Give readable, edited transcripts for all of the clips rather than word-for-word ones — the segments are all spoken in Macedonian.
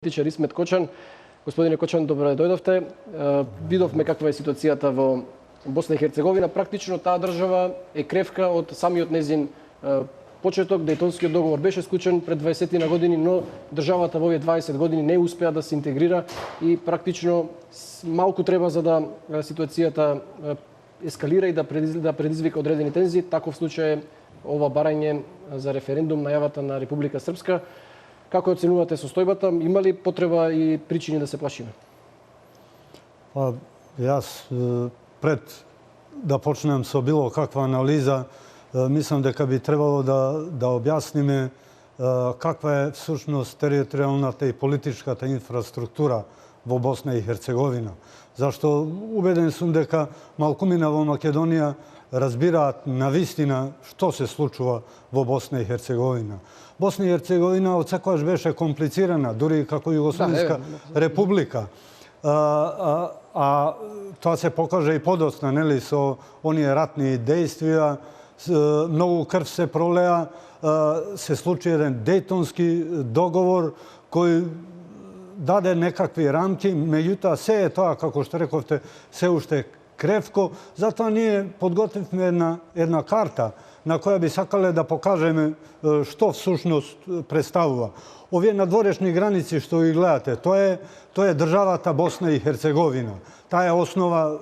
политичар Исмет Кочан. Господине Кочан, добро дојдовте. Видовме каква е ситуацијата во Босна и Херцеговина. Практично таа држава е кревка од самиот незин почеток. Дејтонскиот договор беше склучен пред 20 на години, но државата во овие 20 години не успеа да се интегрира и практично малку треба за да ситуацијата ескалира и да предизвика одредени тензии. Таков случај е ова барање за референдум најавата на Република Српска. Како оценувате состојбата? Има ли потреба и причини да се плашиме? Јас пред да почнем со било каква анализа, мислам дека би требало да објасниме каква е всушност територијалната и политичката инфраструктура во Босна и Херцеговина. Зашто убеден сум дека малкумина во Македонија разбираат навистина што се случува во Босна и Херцеговина. Босна и Херцеговина од секогаш беше комплицирана, дури како Југословенска република. А тоа се покаже и подоцна, нели, со оние ратни дејствија, многу крв се пролеа, се случи еден Дејтонски договор кој даде некакви рамки, меѓутоа се е тоа, како што рековте, се уште кревко. Затоа ние подготвивме една карта на која би сакале да покажеме што всушност представува. Овие надворешни граници што ги гледате, тоа е државата Босна и Херцеговина. Таа основа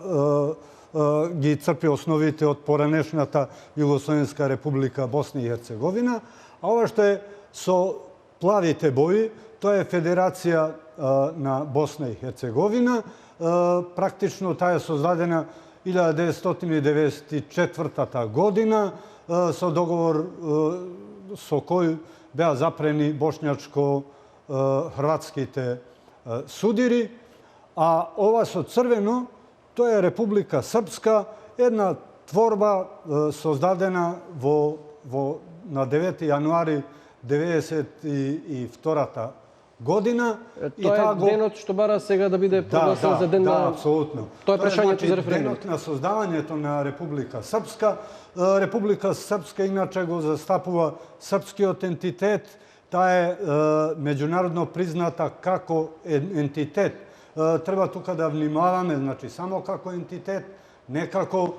ги црпи основите од поранешната Југословенска република Босна и Херцеговина, а ова што е со плавите бои, тоа е Федерација на Босна и Херцеговина. Практично таа е создадена 1994 година со договор со кој беа запрени бошњачко-хрватските судири, а ова со црвено тоа е Република Српска, една творба создадена на 9 јануари 1992 година. Тоа е денот што бара сега да биде прогласен за ден на... Да, апсолутно. Тоа е прашањето за референдум. Денот на создавањето на Република Српска. Република Српска иначе го застапува српскиот entitет. Таа е меѓународно призната како ентитет. Треба тука да внимаваме, значи само како ентитет, не како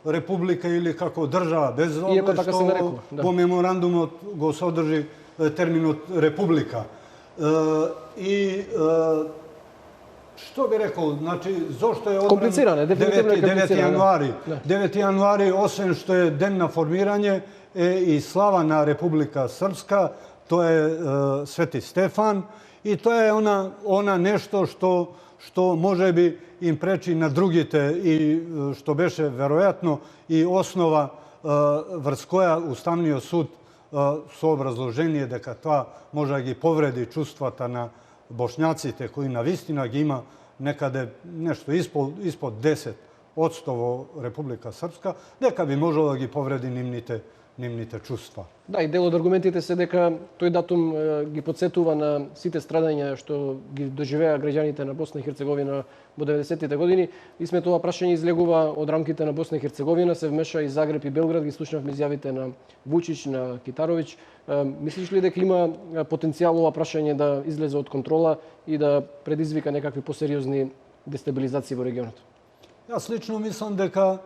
република или како држава, без оглед што во меморандумот го содржи терминот република. И што би рекол, значи зошто е одбран 9 јануари? 9 јануари, освен што е ден на формирање, е и слава на Република Српска, тоа е Свети Стефан, и тоа е она нешто што може би им пречи на другите и што беше веројатно и основа врз која Уставниот суд со образложение дека тоа може да ги повреди чувствата на бошњаците кои навистина ги има некаде нешто испод 10% во Република Српска, дека би можело да ги повреди нивните чувства. Да, и дел од аргументите се дека тој датум ги подсетува на сите страдања што ги доживеа граѓаните на Босна и Херцеговина во 90-тите години. И сме тоа прашање излегува од рамките на Босна и Херцеговина, се вмеша и Загреб и Белград, ги слушнавме изјавите на Вучич, на Китаровиќ. Мислиш ли дека има потенцијал ова прашање да излезе од контрола и да предизвика некакви посериозни дестабилизации во регионот? Јас лично мислам дека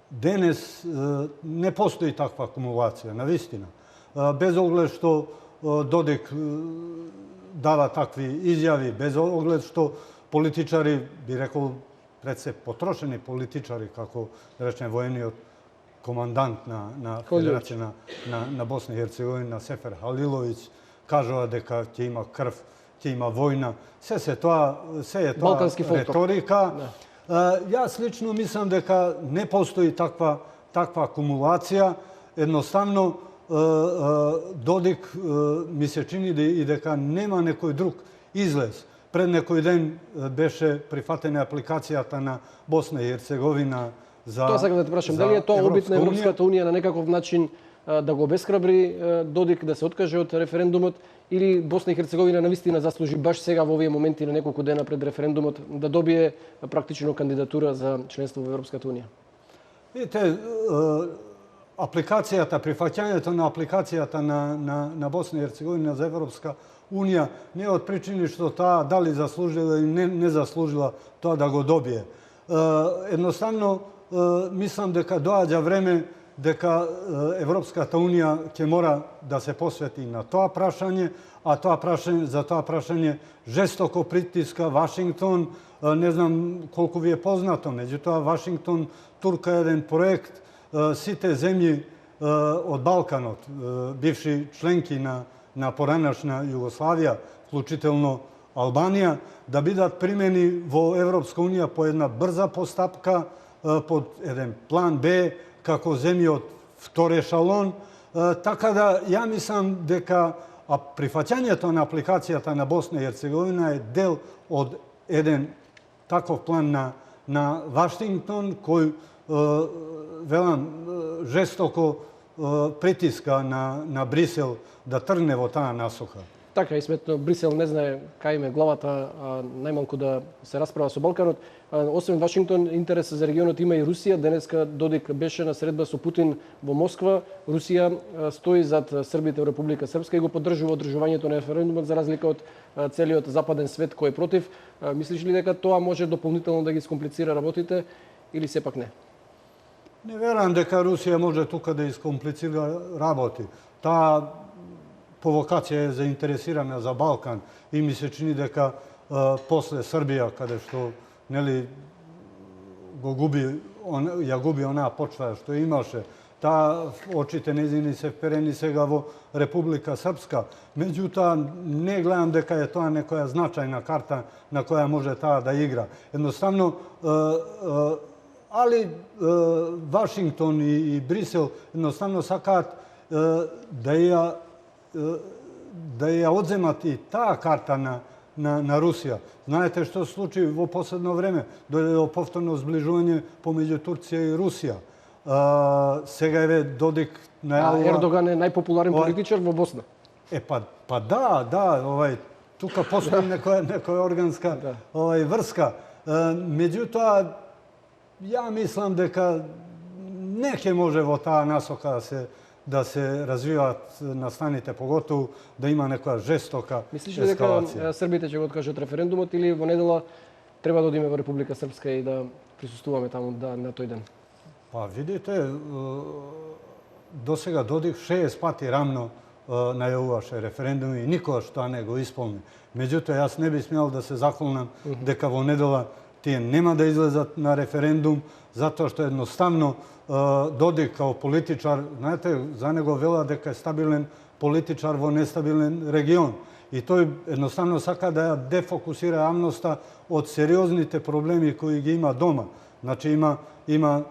денес не постои таква акумулација, навистина. Без оглед што Додик дава такви изјави, без оглед што политичари, би рекол, пред се потрошени политичари, како да речем воениот командант на Федерација на Босна и Херцеговина, Сефер Халиловиќ, кажува дека ќе има крв, ќе има војна. Се е тоа реторика. Јас лично мислам дека не постои таква акумулација. Едноставно, Додик ми се чини и дека нема некој друг излез. Пред некој ден беше прифатена апликацијата на Босна и Херцеговина за Тоа сакам да те прашам, дали е тоа обид на Европската унија на некаков начин да го обесхрабри Додик да се откаже од референдумот, или Босна и Херцеговина навистина заслужи баш сега во овие моменти на неколку дена пред референдумот да добие практично кандидатура за членство во Европската унија? Видите, прифаќањето на апликацијата на Босна и Херцеговина за Европска unija, не од причини што таа дали заслужила или не заслужила тоа да го добие. Едноставно, мислам дека доаѓа време дека Европската унија ќе мора да се посвети на тоа прашање, а за тоа прашање жестоко притиска Вашингтон. Не знам колку ви е познато, меѓутоа Вашингтон турка еден проект сите земји од Балканот, бивши членки на поранашна Југославија, вклучително Албанија, да бидат примени во Европска унија по една брза постапка, под еден план Б, како земји од втор ешалон. Така да, ја мислам дека прифаќањето на апликацијата на Босна и Херцеговина е дел од еден таков план на Вашингтон, кој, велам, жестоко притиска на Брисел да тргне во таа насока. Така, и сметно Брисел не знае кај им е главата, најмалку да се расправа со Балканот. Освен Вашингтон, интерес за регионот има и Русија. Денеска Додик беше на средба со Путин во Москва. Русија стои зад србите во Република Српска и го поддржува одржувањето на референдумот за разлика од целиот западен свет кој е против. Мислиш ли дека тоа може дополнително да ги скомплицира работите или сепак не? Не верувам дека Русија може тука да искомплицира работи. Таа по вокација е заинтересирана за Балкан и ми се чини дека после Србија, каде што нели ја губи онаа почва што имаше, таа очите нејзини се вперени сега во Република Српска. Меѓутоа, не гледам дека е тоа некоја значајна карта на која може таа да игра. Едноставно, али Вашингтон и Брисел едноставно сакаат да ја одземат и таа карта на Русија. Знаете што се случи во последно време? Дојде до повторно зближување помеѓу Турција и Русија. Сега еве Додик најавува... Ердоган е најпопуларен политичар во Босна. Па да, тука постои некоја органска врска. Меѓутоа, ја мислам дека не ќе може во таа насока да се развиваат настаните, поготово да има некоја жестока ескалација. Мислиш ли дека србите ќе го откажат референдумот или во недела треба да одиме во Република Српска и да присуствуваме таму на тој ден? Па видите, досега Додик 6 пати рамно најавуваше референдуми и никогаш тоа не го исполни. Меѓутоа, јас не би смел да се заклонам дека во недела тие нема да излезат на референдум, затоа што едноставно Додик као политичар, знаете, за него вела дека е стабилен политичар во нестабилен регион. И тој едноставно сака да ја дефокусира јавноста од сериозните проблеми кои ги има дома. Значи има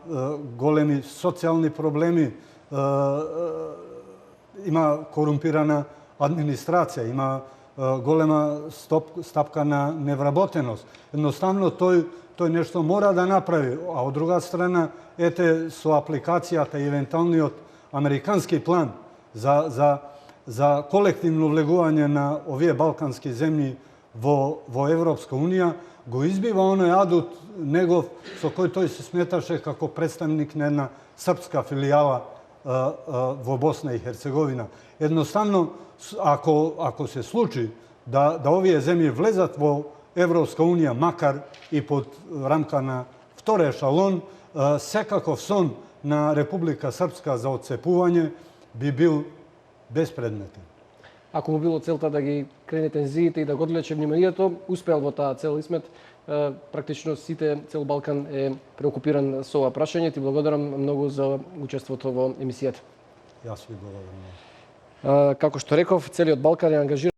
големи социјални проблеми, има корумпирана администрација, има голема стапка на невработеност. Едноставно тој нешто мора да направи, а од друга страна ете со апликацијата и евентуалниот американски план за колективно влегување на овие балкански земји во Европска унија го избива оној адут негов со кој тој се сметаше како представник на една српска филијала во Босна и Херцеговина. Едноставно, ако се случи да овие земји влезат во Европска унија, макар и под рамка на втор ешалон, секаков сон на Република Српска за отцепување би бил безпредметен. Ако му било целта да ги крене тензиите и да го одвлече вниманието, успеал во таа цел Исмет. Практично цел Балкан е преокупиран со ова прашање. Ти благодарам многу за учеството во емисијата. Јас ви благодарам. Како што реков, целиот Балкан е ангажиран